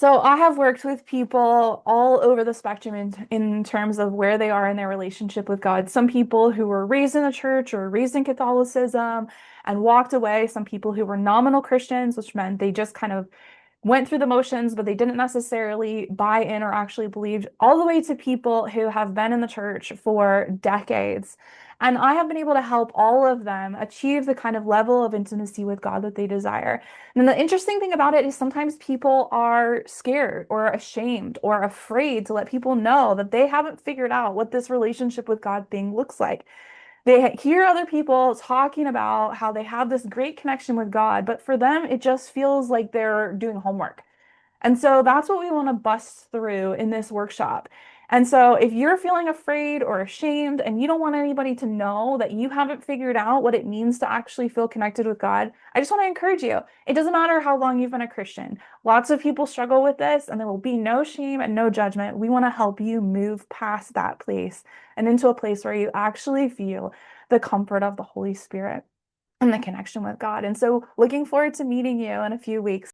So I have worked with people all over the spectrum in terms of where they are in their relationship with God. Some people who were raised in the church or raised in Catholicism and walked away. Some people who were nominal Christians, which meant they just kind of went through the motions, but they didn't necessarily buy in or actually believed, all the way to people who have been in the church for decades. And I have been able to help all of them achieve the kind of level of intimacy with God that they desire. And the interesting thing about it is sometimes people are scared or ashamed or afraid to let people know that they haven't figured out what this relationship with God thing looks like. They hear other people talking about how they have this great connection with God, but for them, it just feels like they're doing homework. And so that's what we want to bust through in this workshop. And so if you're feeling afraid or ashamed and you don't want anybody to know that you haven't figured out what it means to actually feel connected with God, I just want to encourage you. It doesn't matter how long you've been a Christian. Lots of people struggle with this, and there will be no shame and no judgment. We want to help you move past that place and into a place where you actually feel the comfort of the Holy Spirit and the connection with God. And so looking forward to meeting you in a few weeks.